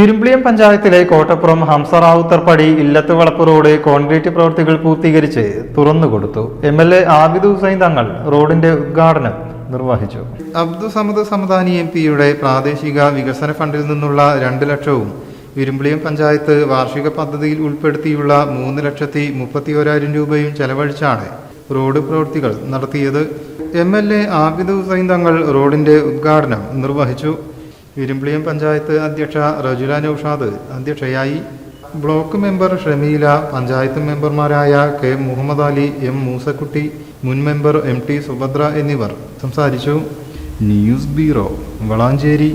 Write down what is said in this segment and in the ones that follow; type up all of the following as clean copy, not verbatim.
ഇരുമ്പിളിയം പഞ്ചായത്തിലെ Kottappuram ഹംസറാവുത്തർപ്പടി ഇല്ലത്തുവളപ്പ് road concrete പ്രവൃത്തികൾ പൂർത്തീകരിച്ച് തുറന്നുകൊടുത്തു. MLA ആബിദ് ഹുസൈൻ തങ്ങൾ റോഡിന്റെ ഉദ്ഘാടനം നിർവഹിച്ചു. അബ്ദുൾ സമദ് സമദാനി MP-യുടെ പ്രാദേശിക വികസന ഫണ്ടിൽ നിന്നുള്ള 2 ലക്ഷവും ഇരുമ്പിളിയം പഞ്ചായത്ത് വാർഷിക പദ്ധതിയിൽ ഉൾപ്പെടുത്തിയുള്ള 3,31,000 രൂപയും ചെലവഴിച്ചാണ് റോഡ് പ്രവൃത്തികൾ നടത്തിയത്. MLA ആബിദ് ഹുസൈൻ തങ്ങൾ റോഡിന്റെ ഉദ്ഘാടനം നിർവഹിച്ചു. ഇരുമ്പിളിയം പഞ്ചായത്ത് അധ്യക്ഷ റജുല നൌഷാദ് അധ്യക്ഷയായി. ബ്ലോക്ക് മെമ്പർ ഷമീല, പഞ്ചായത്ത് മെമ്പർമാരായ K മുഹമ്മദ് അലി, M മൂസക്കുട്ടി, മുൻ മെമ്പർ MT സുഭദ്ര എന്നിവർ സംസാരിച്ചു. News bureau, Valanchery.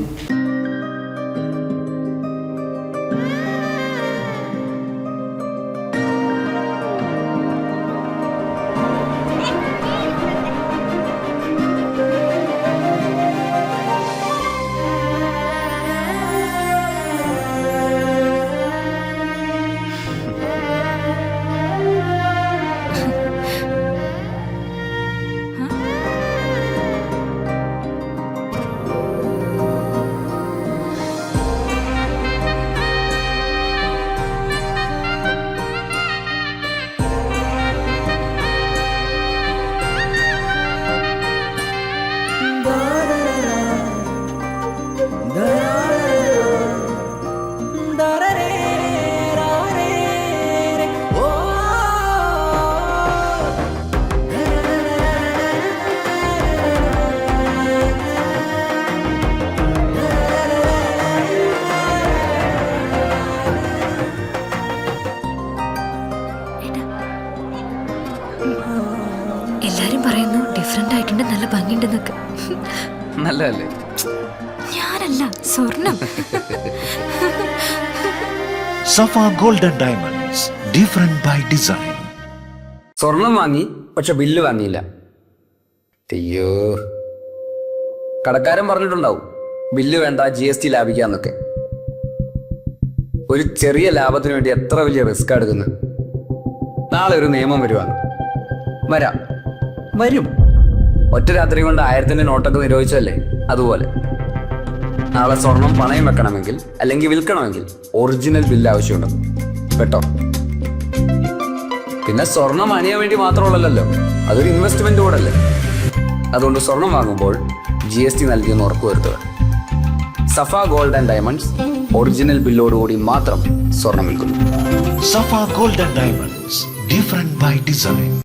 എല്ലാരും പറയുന്നു ഡിഫറെന്റ് ആയിട്ടുണ്ട്, നല്ല ഭംഗിയുണ്ടെന്നൊക്കെ. നല്ലതല്ലേ? ഞാനല്ല, സ്വർണം. Safa golden diamonds, different by design. സ്വർണം വാങ്ങി, പക്ഷെ ബില്ല് വാങ്ങിയില്ല. അയ്യോ, കടക്കാരൻ പറഞ്ഞിട്ടുണ്ടാവും ബില്ല് വേണ്ട, GST ലാഭിക്കാന്നൊക്കെ. ഒരു ചെറിയ ലാഭത്തിന് വേണ്ടി എത്ര വലിയ റിസ്ക് എടുക്കുന്നു. നാളെ ഒരു നിയമം വരും. ഒറ്റ രാത്രി കൊണ്ട് 1000-ന്റെ നോട്ടൊക്കെ നിരോധിച്ചല്ലേ, അതുപോലെ നാളെ സ്വർണം പണയം വെക്കണമെങ്കിൽ അല്ലെങ്കിൽ വിൽക്കണമെങ്കിൽ ഒറിജിനൽ ബില്ല് ആവശ്യമുണ്ട് കേട്ടോ. പിന്നെ സ്വർണം അണിയാൻ വേണ്ടി മാത്രമുള്ളല്ലോ, അതൊരു ഇൻവെസ്റ്റ്മെന്റ് കൂടല്ലേ. അതുകൊണ്ട് സ്വർണം വാങ്ങുമ്പോൾ GST നൽകിയെന്ന് ഉറപ്പുവരുത്തുക. Safa gold and diamonds original ബില്ലോടുകൂടി മാത്രം സ്വർണം വിൽക്കുന്നു. Safa golden diamonds, different by design.